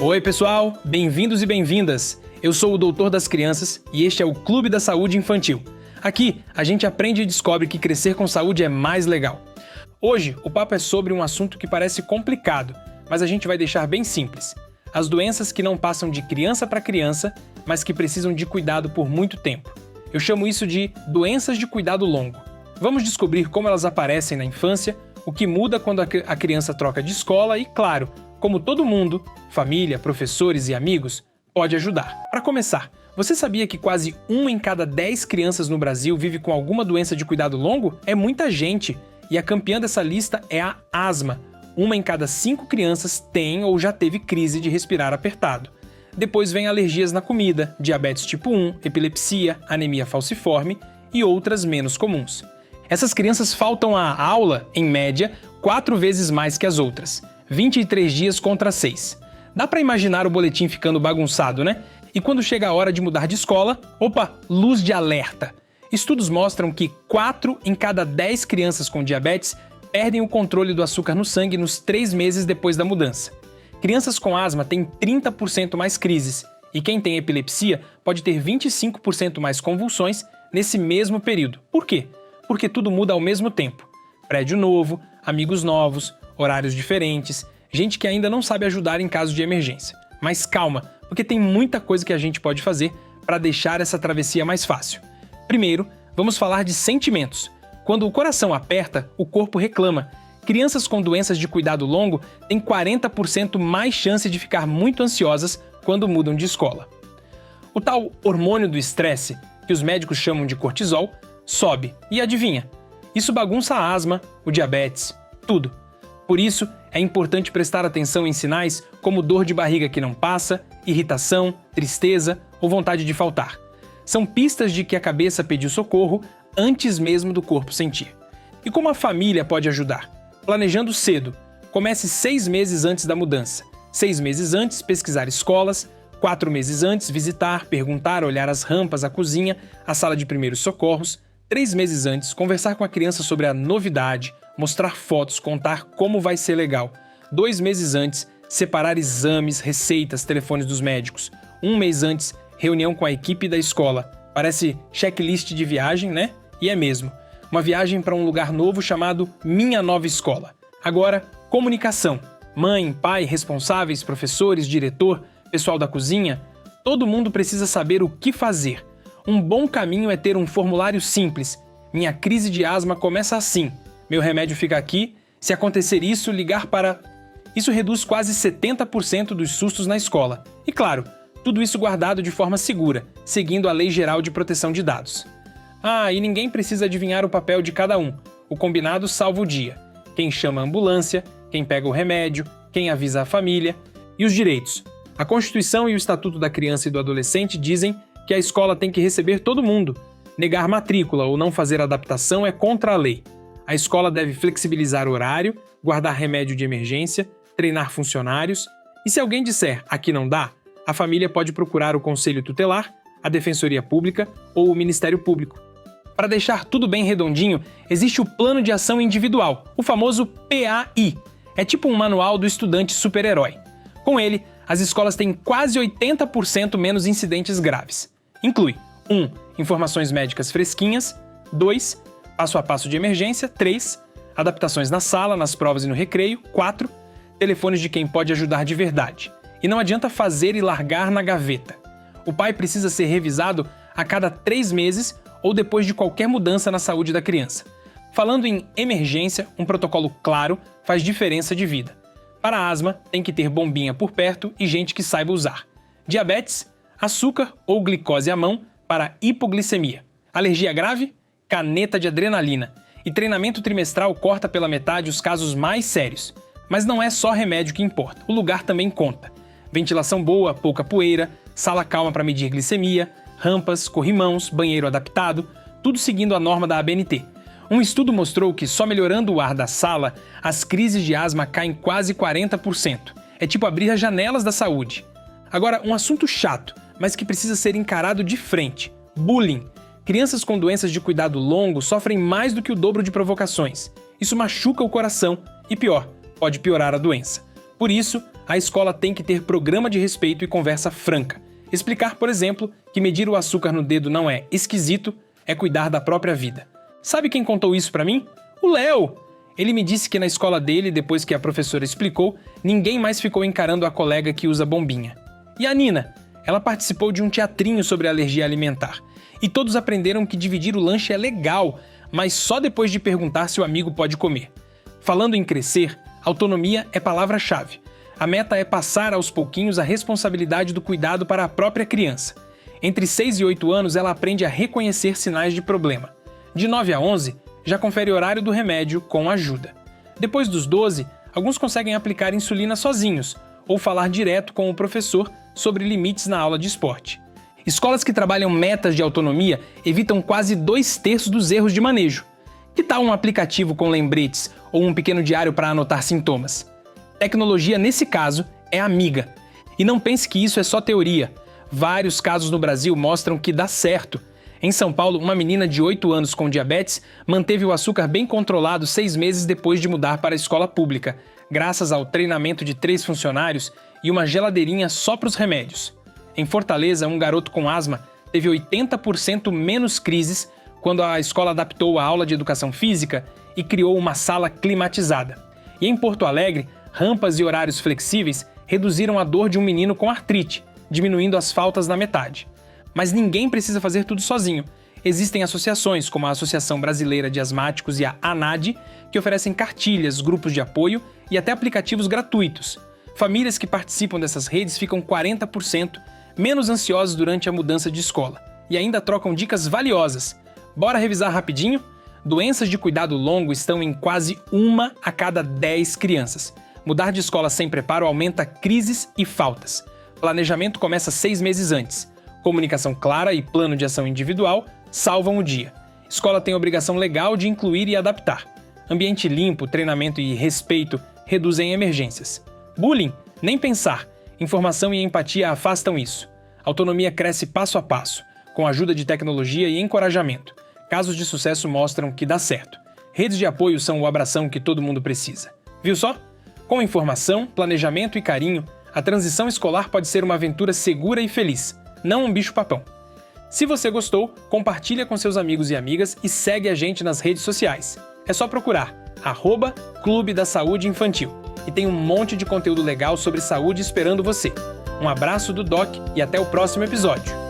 Oi pessoal, bem-vindos e bem-vindas! Eu sou o Doutor das Crianças e este é o Clube da Saúde Infantil. Aqui, a gente aprende e descobre que crescer com saúde é mais legal. Hoje, o papo é sobre um assunto que parece complicado, mas a gente vai deixar bem simples. As doenças que não passam de criança para criança, mas que precisam de cuidado por muito tempo. Eu chamo isso de doenças de cuidado longo. Vamos descobrir como elas aparecem na infância, o que muda quando a criança troca de escola e, claro, como todo mundo, família, professores e amigos, pode ajudar. Para começar, você sabia que quase 1 em cada 10 crianças no Brasil vive com alguma doença de cuidado longo? É muita gente! E a campeã dessa lista é a asma. 1 em cada 5 crianças tem ou já teve crise de respirar apertado. Depois vem alergias na comida, diabetes tipo 1, epilepsia, anemia falciforme e outras menos comuns. Essas crianças faltam à aula, em média, 4 vezes mais que as outras. 23 dias contra 6. Dá para imaginar o boletim ficando bagunçado, né? E quando chega a hora de mudar de escola, opa, luz de alerta! Estudos mostram que 4 em cada 10 crianças com diabetes perdem o controle do açúcar no sangue nos 3 meses depois da mudança. Crianças com asma têm 30% mais crises, e quem tem epilepsia pode ter 25% mais convulsões nesse mesmo período. Por quê? Porque tudo muda ao mesmo tempo. Prédio novo, amigos novos, horários diferentes, gente que ainda não sabe ajudar em caso de emergência. Mas calma, porque tem muita coisa que a gente pode fazer para deixar essa travessia mais fácil. Primeiro, vamos falar de sentimentos. Quando o coração aperta, o corpo reclama. Crianças com doenças de cuidado longo têm 40% mais chance de ficar muito ansiosas quando mudam de escola. O tal hormônio do estresse, que os médicos chamam de cortisol, sobe. E adivinha? Isso bagunça a asma, o diabetes, tudo. Por isso, é importante prestar atenção em sinais como dor de barriga que não passa, irritação, tristeza ou vontade de faltar. São pistas de que a cabeça pediu socorro antes mesmo do corpo sentir. E como a família pode ajudar? Planejando cedo. Comece 6 meses antes da mudança. 6 meses antes, pesquisar escolas. 4 meses antes, visitar, perguntar, olhar as rampas, a cozinha, a sala de primeiros socorros. 3 meses antes, conversar com a criança sobre a novidade, mostrar fotos, contar como vai ser legal. 2 meses antes, separar exames, receitas, telefones dos médicos. 1 mês antes, reunião com a equipe da escola. Parece checklist de viagem, né? E é mesmo. Uma viagem para um lugar novo chamado Minha Nova Escola. Agora, comunicação. Mãe, pai, responsáveis, professores, diretor, pessoal da cozinha. Todo mundo precisa saber o que fazer. Um bom caminho é ter um formulário simples. Minha crise de asma começa assim. Meu remédio fica aqui. Se acontecer isso, ligar para... Isso reduz quase 70% dos sustos na escola. E claro, tudo isso guardado de forma segura, seguindo a Lei Geral de Proteção de Dados. Ah, e ninguém precisa adivinhar o papel de cada um. O combinado salva o dia. Quem chama a ambulância, quem pega o remédio, quem avisa a família. E os direitos. A Constituição e o Estatuto da Criança e do Adolescente dizem que a escola tem que receber todo mundo. Negar matrícula ou não fazer adaptação é contra a lei. A escola deve flexibilizar o horário, guardar remédio de emergência, treinar funcionários. E se alguém disser aqui não dá, a família pode procurar o Conselho Tutelar, a Defensoria Pública ou o Ministério Público. Para deixar tudo bem redondinho, existe o Plano de Ação Individual, o famoso PAI. É tipo um manual do estudante super-herói. Com ele, as escolas têm quase 80% menos incidentes graves. Inclui 1. Informações médicas fresquinhas. 2. Passo a passo de emergência. 3. Adaptações na sala, nas provas e no recreio. 4. Telefones de quem pode ajudar de verdade. E não adianta fazer e largar na gaveta. O PAI precisa ser revisado a cada 3 meses ou depois de qualquer mudança na saúde da criança. Falando em emergência, um protocolo claro faz diferença de vida. Para a asma, tem que ter bombinha por perto e gente que saiba usar. Diabetes, açúcar ou glicose à mão para hipoglicemia. Alergia grave? Caneta de adrenalina. E treinamento trimestral corta pela metade os casos mais sérios. Mas não é só remédio que importa, o lugar também conta. Ventilação boa, pouca poeira, sala calma para medir glicemia, rampas, corrimãos, banheiro adaptado, tudo seguindo a norma da ABNT. Um estudo mostrou que só melhorando o ar da sala, as crises de asma caem quase 40%. É tipo abrir as janelas da saúde. Agora, um assunto chato, mas que precisa ser encarado de frente. Bullying. Crianças com doenças de cuidado longo sofrem mais do que o dobro de provocações. Isso machuca o coração e, pior, pode piorar a doença. Por isso, a escola tem que ter programa de respeito e conversa franca. Explicar, por exemplo, que medir o açúcar no dedo não é esquisito, é cuidar da própria vida. Sabe quem contou isso pra mim? O Léo! Ele me disse que na escola dele, depois que a professora explicou, ninguém mais ficou encarando a colega que usa bombinha. E a Nina? Ela participou de um teatrinho sobre alergia alimentar. E todos aprenderam que dividir o lanche é legal, mas só depois de perguntar se o amigo pode comer. Falando em crescer, autonomia é palavra-chave. A meta é passar aos pouquinhos a responsabilidade do cuidado para a própria criança. Entre 6 e 8 anos, ela aprende a reconhecer sinais de problema. De 9 a 11, já confere horário do remédio com ajuda. Depois dos 12, alguns conseguem aplicar insulina sozinhos ou falar direto com o professor sobre limites na aula de esporte. Escolas que trabalham metas de autonomia evitam quase 2/3 dos erros de manejo. Que tal um aplicativo com lembretes ou um pequeno diário para anotar sintomas? Tecnologia, nesse caso, é amiga. E não pense que isso é só teoria. Vários casos no Brasil mostram que dá certo. Em São Paulo, uma menina de 8 anos com diabetes manteve o açúcar bem controlado 6 meses depois de mudar para a escola pública, graças ao treinamento de 3 funcionários e uma geladeirinha só para os remédios. Em Fortaleza, um garoto com asma teve 80% menos crises quando a escola adaptou a aula de educação física e criou uma sala climatizada. E em Porto Alegre, rampas e horários flexíveis reduziram a dor de um menino com artrite, diminuindo as faltas na metade. Mas ninguém precisa fazer tudo sozinho. Existem associações, como a Associação Brasileira de Asmáticos e a ANAD, que oferecem cartilhas, grupos de apoio e até aplicativos gratuitos. Famílias que participam dessas redes ficam 40% menos ansiosas durante a mudança de escola e ainda trocam dicas valiosas. Bora revisar rapidinho? Doenças de cuidado longo estão em quase 1 a cada 10 crianças. Mudar de escola sem preparo aumenta crises e faltas. Planejamento começa 6 meses antes. Comunicação clara e plano de ação individual salvam o dia. Escola tem obrigação legal de incluir e adaptar. Ambiente limpo, treinamento e respeito reduzem emergências. Bullying? Nem pensar. Informação e empatia afastam isso. Autonomia cresce passo a passo, com ajuda de tecnologia e encorajamento. Casos de sucesso mostram que dá certo. Redes de apoio são o abração que todo mundo precisa. Viu só? Com informação, planejamento e carinho, a transição escolar pode ser uma aventura segura e feliz, não um bicho-papão. Se você gostou, compartilha com seus amigos e amigas e segue a gente nas redes sociais. É só procurar @Clube da Saúde Infantil. E tem um monte de conteúdo legal sobre saúde esperando você. Um abraço do Doc e até o próximo episódio.